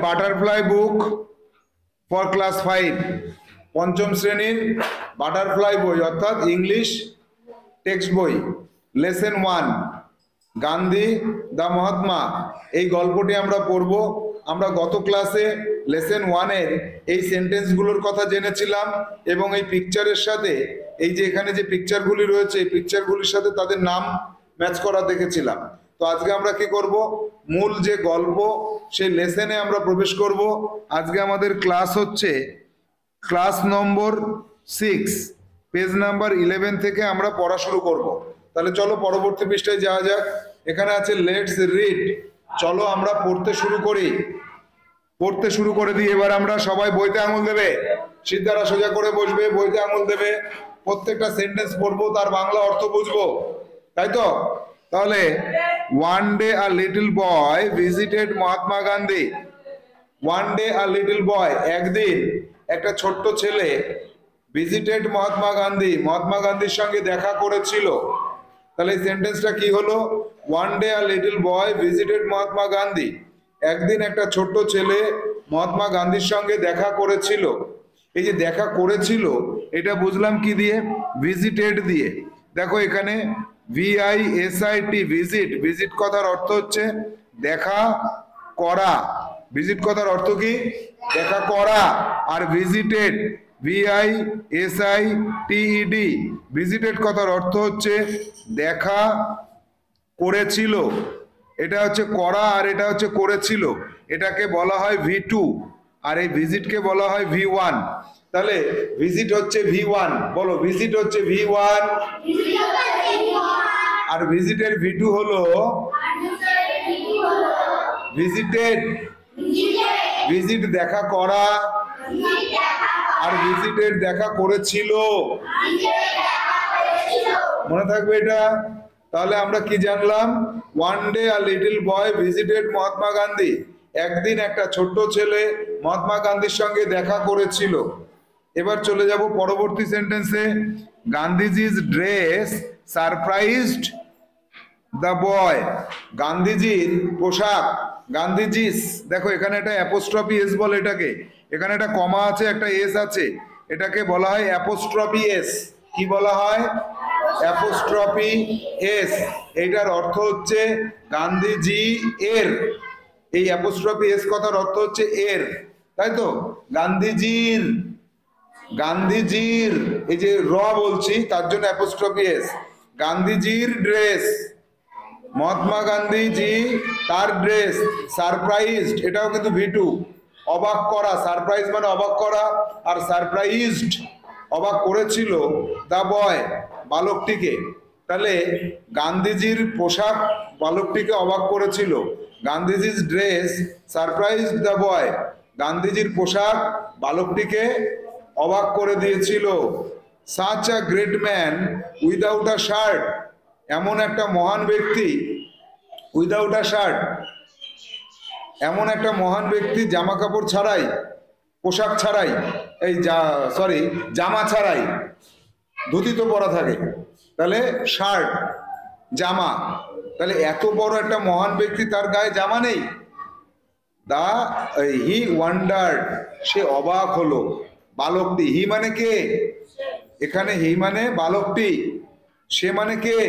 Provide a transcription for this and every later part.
Butterfly book for class 5 পঞ্চম শ্রেণীর butterfly বই অর্থাৎ ইংলিশ টেক্সট বই লেসন 1 গান্ধী দা মহাত্মা এই গল্পটি আমরা পড়ব। আমরা গত ক্লাসে লেসন 1 এর এই সেন্টেন্সগুলোর কথা জেনেছিলাম এবং এই পিকচারের সাথে এই যে এখানে যে পিকচারগুলি রয়েছে এই পিকচারগুলির সাথে তাদের নাম ম্যাচ করা দেখেছিলাম। তো আজকে আমরা কি করব, মূল যে গল্প সেই লেসনে আমরা প্রবেশ করব। আজকে আমাদের ক্লাস হচ্ছে ক্লাস নম্বর 6 পেজ নাম্বার 11 থেকে আমরা পড়া শুরু করব। তাহলে চলো পরবর্তী পৃষ্ঠায় যাওয়া যাক। এখানে আছে লেটস রিড, চলো আমরা পড়তে শুরু করে দিই। এবার আমরা সবাই বইতে আঙুল দেবে, সিদ্ধারা সোজা করে বসবে, বইতে আঙুল দেবে, প্রত্যেকটা সেন্টেন্স পড়বো, তার বাংলা অর্থ বুঝবো, তাই তো? তাহলে one day a little boy visited Mahatma Gandhi. One day a little boy, একদিন একটা ছোট্ট ছেলে ভিজিটেড মহাত্মা গান্ধী, মহাত্মা গান্ধীর সঙ্গে দেখা করেছিল। তাহলে এই সেন্টেন্সটা কি হলো? One day a little boy visited Mahatma Gandhi, একদিন একটা ছোট্ট ছেলে মহাত্মা গান্ধীর সঙ্গে দেখা করেছিল। এই যে দেখা করেছিল এটা বুঝলাম কি দিয়ে? ভিজিটেড দিয়ে। দেখো এখানে VISIT ভিজিট, ভিজিট কথার অর্থ হচ্ছে দেখা করা। ভিজিট কথার অর্থ কি? দেখা করা। আর ভিজিটেড VISITED ভিজিটেড কথার অর্থ হচ্ছে দেখা করেছিল। এটা হচ্ছে করা আর এটা হচ্ছে করেছিল। এটাকে বলা হয় V2 আর এই ভিজিটকে বলা হয় V1। তাহলে ভিজিট হচ্ছে V1, বলো ভিজিট হচ্ছে V1 আর ভিজিটের V2 হলো ভিজিটেড। ভিজিট দেখা করা আর ভিজিটেড দেখা করেছিল, মনে থাকবে এটা? তাহলে আমরা কি জানলাম? One day a little boy visited Mahatma Gandhi, একদিন একটা ছোট্ট ছেলে মহাত্মা গান্ধীর সঙ্গে দেখা করেছিল। এবার চলে যাব পরবর্তী সেন্টেন্সে। গান্ধীজির ড্রেস সারপ্রাইজড দ্য বয়। গান্ধীজির পোশাক, গান্ধীজিস, দেখো এখানে একটা অ্যাপোস্ট্রফি এস বলে এটাকে, এখানে একটা কমা আছে, একটা এস আছে, এটাকে বলা হয় অ্যাপোস্ট্রফি এস। কি বলা হয়? Apostrophe S. এইটার অর্থ হচ্ছে গান্ধীজি এর। এই অ্যাপোস্ট্রফি এস কথার অর্থ হচ্ছে এর, তাই তো? গান্ধীজির, গান্ধীজির, এই যে র বলছি তার জন্য অ্যাপোস্ট্রফি এস। গান্ধীজির ড্রেস, মহাত্মা গান্ধীজি তার ড্রেস সারপ্রাইজড, এটাও কিন্তু V2, অবাক করা। সারপ্রাইজ মানে অবাক করা, আর সারপ্রাইজড অবাক করেছিল দা বয়, বালকটিকে। তাহলে গান্ধীজির পোশাক বালকটিকে অবাক করেছিল। গান্ধীজির ড্রেস সারপ্রাইজড দা বয়, গান্ধীজির পোশাক বালকটিকে অবাক করে দিয়েছিল। Such a great man without a shirt, এমন একটা মহান ব্যক্তি, উইদাউট আ শার্ট, এমন একটা মহান ব্যক্তি জামা কাপড় ছাড়াই, পোশাক ছাড়াই, এই জামা ছাড়াই, ধুতি তো পরা থাকে, তাহলে শার্ট জামা, তাহলে এত বড় একটা মহান ব্যক্তি তার গায়ে জামা নেই। হি ওয়ান্ডার্ড, সে অবাক হলো। বালকটি, হি মানে কে? এখানে হি মানে বালকটি, সে মানে কে?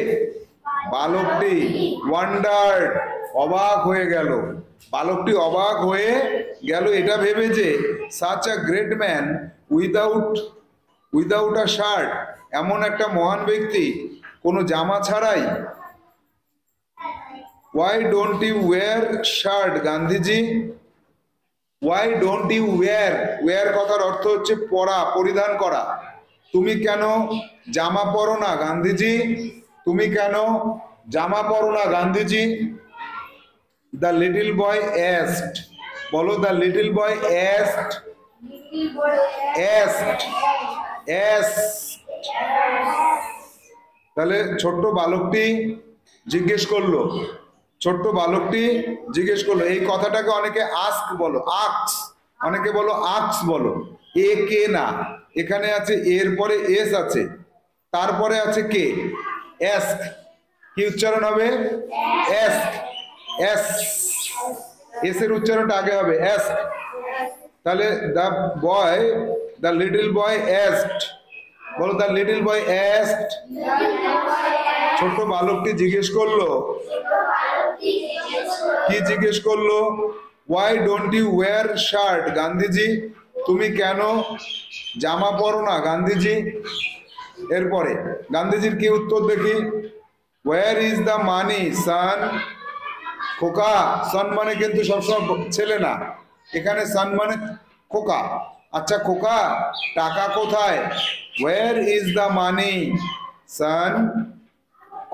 বালকটি। ওয়ান্ডার্ড, অবাক হয়ে গেল। বালকটি অবাক হয়ে গেল এটা ভেবে যে such a great man without a shirt, এমন একটা মহান ব্যক্তি কোনো জামা ছাড়াই। Why don't you wear shirt Gandhiji? Why don't you wear, wear কথার অর্থ হচ্ছে পরা, পরিধান করা। তুমি কেন জামা পরো না গান্ধীজি? তুমি কেন জামা পরো না Gandhiji? The little boy asked, বলো দ্য লিটল বয় asked, তাহলে ছোট্ট বালকটি জিজ্ঞেস করলো, ছোট্ট বালকটি জিজ্ঞেস করলো। এই কথাটাকে অনেকে আস্ক বলো, আক্স, অনেকে বলো আক্স বলো। এ কে না, এখানে আছে এর পরে এস আছে, তারপরে আছে কে, অ্যাস্ক। কি উচ্চারণ হবে? অ্যাস্ক, এস এস এর উচ্চারণটা আগে হবে অ্যাস্ক। তাহলে দ্য লিটল বয় অ্যাস্কড, বলো দ্য লিটল বয় অ্যাস্কড। ছোট্ট বালকটি জিজ্ঞেস করলো, কি জিজ্ঞেস করলো? Why don't you wear shirt Gandhiji, তুমি কেন জামা পরো না গান্ধীজি? এরপরে গান্ধীজির কি উত্তর দেখি, ওয়্যার ইজ দ্য মানি সান। খোকা, সন মানে কিন্তু সবসময় ছেলে না, এখানে সান মানে খোকা। আচ্ছা খোকা, টাকা কোথায়? ওয়্যার ইজ দ্য মানি সান।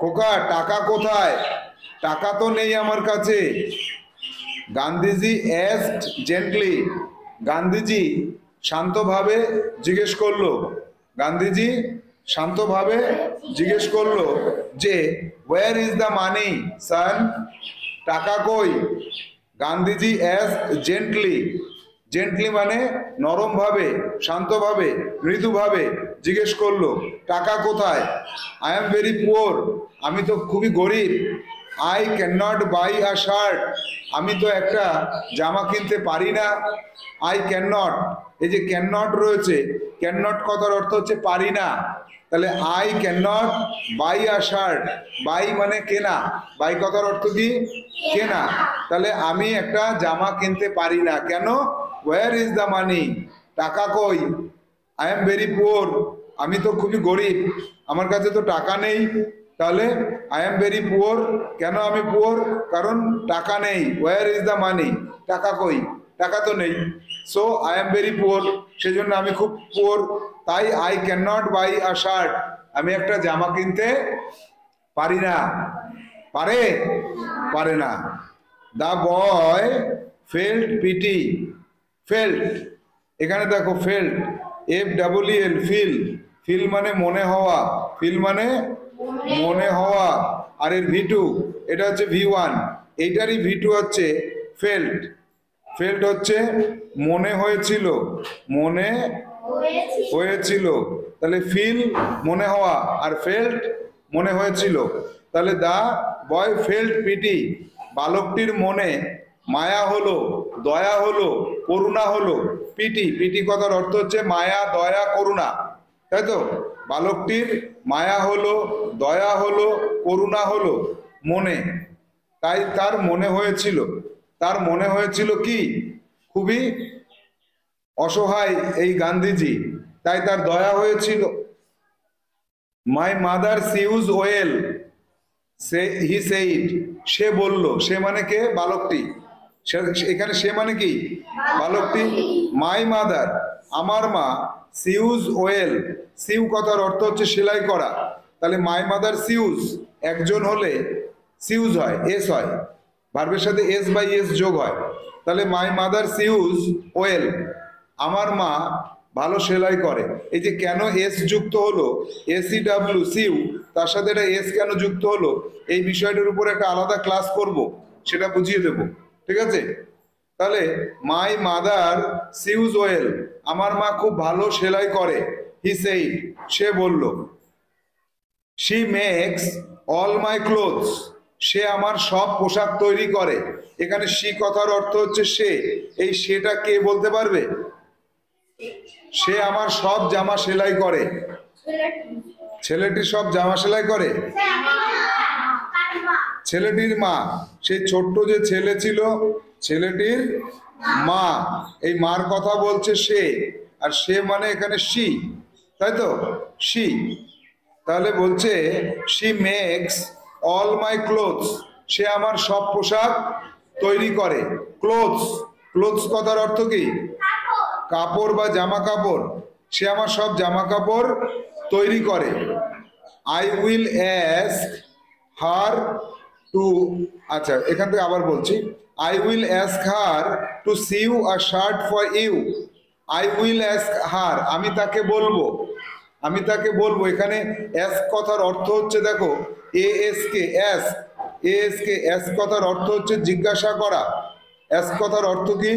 খোকা, টাকা কোথায়? টাকা তো নেই আমার কাছে। গান্ধীজি asked gently, গান্ধীজি শান্তভাবে জিজ্ঞেস করলো, গান্ধীজি শান্তভাবে জিজ্ঞেস করলো যে where is the money son, টাকা কই? গান্ধীজি asked gently, জেন্টলি মানে নরম ভাবে, শান্তভাবে, মৃদুভাবে জিজ্ঞেস করলো টাকা কোথায়? আই এম ভেরি পুয়ার, আমি তো খুবই গরিব। I can not buy a shirt, আমি তো একটা জামা কিনতে পারি না। আই ক্যান নট, এই যে ক্যান নট রয়েছে, ক্যান নট কথার অর্থ হচ্ছে পারি না। তাহলে I can not buy a shirt, buy মানে কেনা, বাই কথার অর্থ কি? কেনা। তাহলে আমি একটা জামা কিনতে পারি না, কেন? ওয়্যার ইজ দ্য মানি, টাকা কই? আই এম ভেরি পুয়ার, আমি তো খুবই গরিব, আমার কাছে তো টাকা নেই। তাহলে আই এম ভেরি পুয়ার, কেন আমি পুয়ার? কারণ টাকা নেই। ওয়্যার ইজ দ্য মানি, টাকা কই? টাকা তো নেই। So I am very poor, সেজন্য আমি খুব পুয়ার। তাই I can not buy a shirt, আমি একটা জামা কিনতে পারি না। পারে? পারে না। The boy felt pity, felt, এখানে দেখো ফেল্ট, FEEL, ফিল, ফিল মানে মনে হওয়া, ফিল মানে মনে হওয়া। আর এর V2 এটা হচ্ছে V1, এইটারই V2 হচ্ছে ফেল্ট। ফেল্ট হচ্ছে মনে হয়েছিল, মনে হয়েছিল। তাহলে ফিল মনে হওয়া, আর ফেল্ট মনে হয়েছিল। তাহলে দা বয় ফেল্ট পিটি, বালকটির মনে মায়া হলো, দয়া হলো, করুণা হলো। পিটি, পিটি কথার অর্থ হচ্ছে মায়া, দয়া, করুণা, তাই তো? বালকটির মায়া হলো, দয়া হলো, করুণা হলো মনে। তাই তার মনে হয়েছিল, তার মনে হয়েছিল কি? খুবই অসহায় এই গান্ধীজি, তাই তার দয়া হয়েছিল। My mother sews well, he said, সে বলল, সে মানে কে? বালকটি। এখানে সে মানে কি? বালকটি। মাই মাদার, আমার মা, সিউজ ওয়েল, সিউ কথার অর্থ হচ্ছে সেলাই করা। তাহলে মাই মাদার সিউজ, একজন হলে সিউজ হয়, এস হয়, ভার্বের সাথে এস বাই এস যোগ হয়। তাহলে মাই মাদার সিউজ ওয়েল, আমার মা ভালো সেলাই করে। এই যে কেন এস যুক্ত হলো, SEW সিউ, তার সাথে এটা এস কেন যুক্ত হলো, এই বিষয়টার উপর একটা আলাদা ক্লাস করব, সেটা বুঝিয়ে দেব, ঠিক আছে? তাহলে মাই মাদার সিউজ ওয়েল, আমার মা খুব ভালো সেলাই করে। হি সেইড, সে বলল। She makes all my clothes, সে আমার সব পোশাক তৈরি করে। এখানে শি কথার অর্থ হচ্ছে সে, এই সেটা কে বলতে পারবে? সে আমার সব জামা সেলাই করে। ছেলেটি সব জামা সেলাই করে, ছেলেটির মা, সেই ছোট্ট যে ছেলে ছিল, ছেলেটির মা, এই মার কথা বলছে সে, আর সে মানে এখানে শি, তাই তো? শি। তাহলে বলছে she makes all my clothes, সে আমার সব পোশাক তৈরি করে। ক্লোথস, ক্লোথস কথার অর্থ কি? কাপড় বা জামা কাপড়। সে আমার সব জামা কাপড় তৈরি করে। I will ask her to, আচ্ছা এখান থেকে আবার বলছি, I will ask her to sew a shirt for you. I will ask her, আমি তাকে বলবো, আমি তাকে বলবো। এখানে অ্যাস্ক কথার অর্থ হচ্ছে দেখো ASK, অ্যাস্ক, ASK, অ্যাস্ক কথার অর্থ হচ্ছে জিজ্ঞাসা করা। অ্যাস্ক কথার অর্থ কি?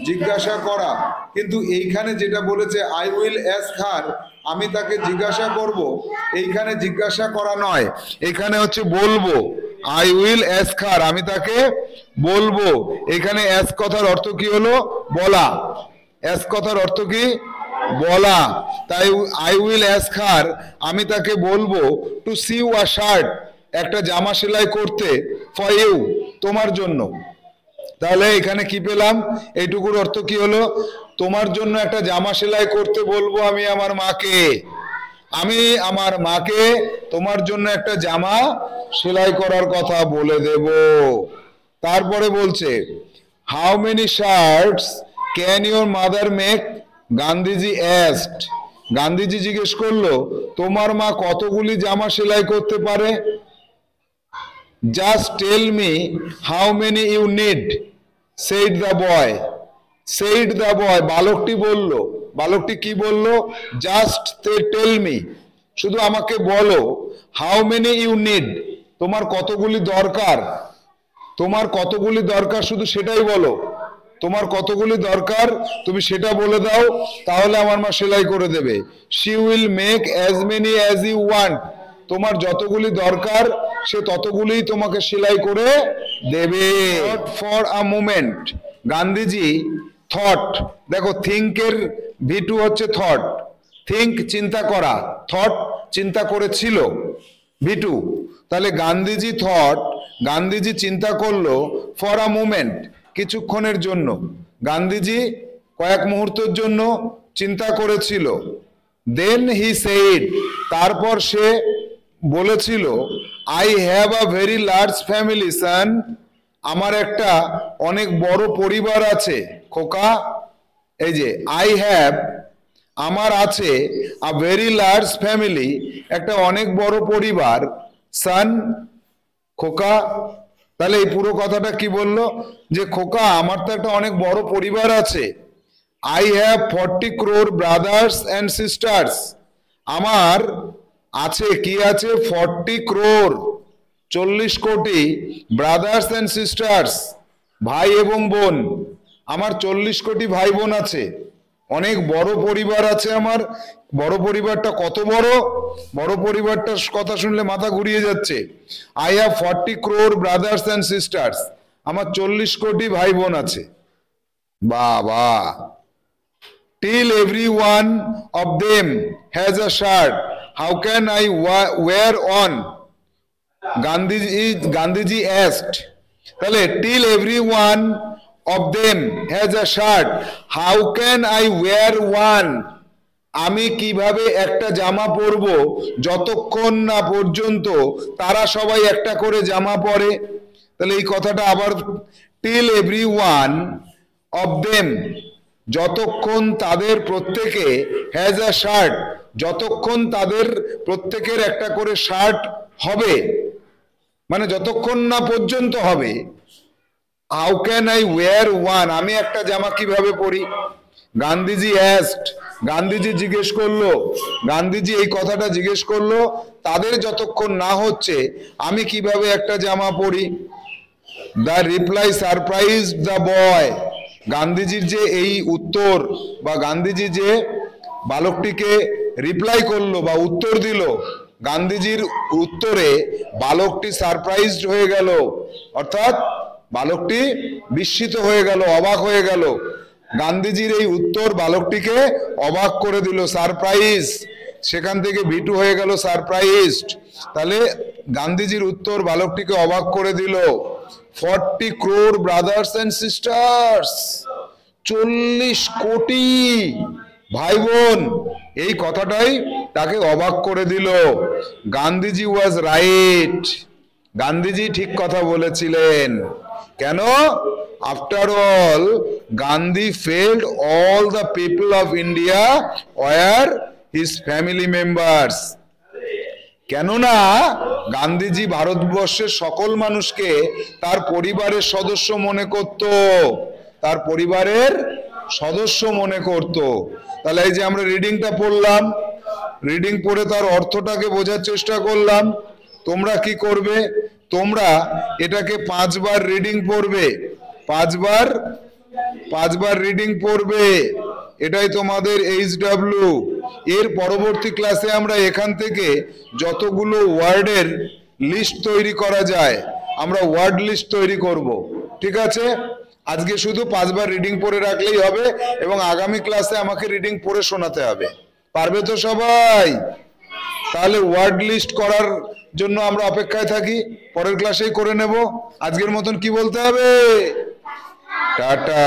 জিজ্ঞাসা করা। কিন্তু এইখানে যেটা বলেছে আই উইল অ্যাস্ক হার, আমি তাকে জিজ্ঞাসা করব, এইখানে জিজ্ঞাসা করা নয়, এখানে হচ্ছে বলবো। আই উইল অ্যাস্ক হার, আমি তাকে বলবো। এখানে অ্যাস্ক কথার অর্থ কি হলো? বলা। অ্যাস্ক কথার অর্থ কি? বলা। তাই আই উইল অ্যাস্ক হার, আমি তাকে বলবো, টু সিউ আ শার্ট, একটা জামা সেলাই করতে, ফর ইউ, তোমার জন্য। তাহলে এখানে কি পেলাম? এইটুকুর অর্থ কি হলো? তোমার জন্য একটা জামা সেলাই করতে বলবো আমি আমার মাকে। আমি আমার মাকে তোমার জন্য একটা জামা সেলাই করার কথা বলে দেব। তারপরে বলছে, how many shirts can your mother make? Gandhiji asked, Gandhiji জিজ্ঞেস করলো, তোমার মা কতগুলি জামা সেলাই করতে পারে? Just tell me how many you need, said the boy. Said the boy, বালকটি বলল। বালকটি কি বলল? জাস্ট টেল মি, শুধু আমাকে বলো। হাউ মেনি ইউ নিড, তোমার কতগুলি দরকার। তোমার কতগুলি দরকার শুধু সেটাই বলো। তোমার কতগুলি দরকার তুমি সেটা বলে দাও, তাহলে আমার মা সেলাই করে দেবে। She will make as many as you want, তোমার যতগুলি দরকার সে ততগুলিই তোমাকে সেলাই করে দেবে। For a moment, Gandhiji thought, দেখো থিঙ্কের V2 হচ্ছে থট। থিঙ্ক চিন্তা করা, থট চিন্তা করেছিল, V2। তাহলে গান্ধীজি থট, গান্ধীজি চিন্তা করলো, ফর আ মোমেন্ট, কিছুক্ষণের জন্য। গান্ধীজি কয়েক মুহূর্তের জন্য চিন্তা করেছিল। দেন হি সেইড, তারপর সে বলেছিল, I have a very large family son, আমার একটা অনেক বড় পরিবার আছে খোকা। এই যে আই হ্যাভ, আমার আছে, আ ভেরি লার্জ ফ্যামিলি, একটা অনেক বড় পরিবার, সান, খোকা। তাহলে এই পুরো কথাটা কি বললো? যে খোকা, আমার তো একটা অনেক বড় পরিবার আছে। I have 40 crore brothers and sisters, আমার আছে, কি আছে? 40 crore, 40 কোটি, ব্রাদার্স অ্যান্ড সিস্টার্স, ভাই এবং বোন। আমার 40 কোটি ভাই বোন আছে, অনেক বড় পরিবার আছে আমার। বড় পরিবারটা কত বড়? বড় পরিবারটার কথা শুনলে মাথা ঘুরিয়ে যাচ্ছে। I have 40 crore brothers and sisters, আমার 40 কোটি ভাই বোন আছে। বাবা। Till every one of them has a shirt, how can I wear on? Gandhiji asked. তাহলে till every one of them has a shirt, how can I wear one? আমি কিভাবে একটা জামা পরবো যতক্ষণ না পর্যন্ত তারা সবাই একটা করে জামা পরে। তাহলে এই কথাটা আবার, till every one of them, যতক্ষণ তাদের প্রত্যেকে, হ্যাজ আ শার্ট, যতক্ষণ তাদের প্রত্যেকের একটা করে শার্ট হবে, মানে যতক্ষণ না পর্যন্ত হবে। How can I wear one, আমি একটা জামা কিভাবে পরি? গান্ধীজি অ্যাস্কড, গান্ধীজি জিজ্ঞেস করলো, গান্ধীজি এই কথাটা জিজ্ঞেস করলো, তাদের যতক্ষণ না হচ্ছে আমি কিভাবে একটা জামা পরি। The reply surprise the boy, গান্ধীজির যে এই উত্তর, বা গান্ধীজি যে বালকটিকে রিপ্লাই করলো বা উত্তর দিল, গান্ধীজির উত্তরে বালকটি সারপ্রাইজড হয়ে গেল, অর্থাৎ বালকটি বিস্মিত হয়ে গেল, অবাক হয়ে গেল। গান্ধীজির এই উত্তর বালকটিকে অবাক করে দিল, সারপ্রাইজ, সেখান থেকে V2 হয়ে গেল সারপ্রাইজড। তাহলে গান্ধীজির উত্তর বালকটিকে অবাক করে দিল। 40 crore ব্রাদার্স অ্যান্ড সিস্টার্স, 40 কোটি ভাই বোন, এই কথাটাই তাকে অবাক করে দিল। গান্ধীজি ওয়াজ রাইট, গান্ধীজি ঠিক কথা বলেছিলেন। কেন? After all Gandhi felt all the people of India were his family members. কেননা গান্ধীজি ভারতবর্ষের সকল মানুষকে তার পরিবারের সদস্য মনে করত, তার পরিবারের সদস্য মনে করত। তাহলে এই যে আমরা রিডিংটা পড়লাম, রিডিং পড়ে তার অর্থটাকে বোঝার চেষ্টা করলাম। তোমরা কি করবে? তোমরা এটাকে 5 বার রিডিং পড়বে, 5 বার রিডিং পড়বে, এটাই তোমাদের HW। এর পরবর্তী ক্লাসে আমরা এখান থেকে যতগুলো ওয়ার্ডের লিস্ট তৈরি করা যায়, আমরা ওয়ার্ড লিস্ট তৈরি করব। ঠিক আছে, আজকে শুধু 5 বার রিডিং পড়ে রাখলেই হবে এবং আগামী ক্লাসে আমাকে রিডিং পড়ে শোনাতে হবে। পারবে তো সবাই? তাহলে ওয়ার্ড লিস্ট করার জন্য আমরা অপেক্ষায় থাকি, পরের ক্লাসেই করে নেব। আজকের মতন কি বলতে হবে? টাটা।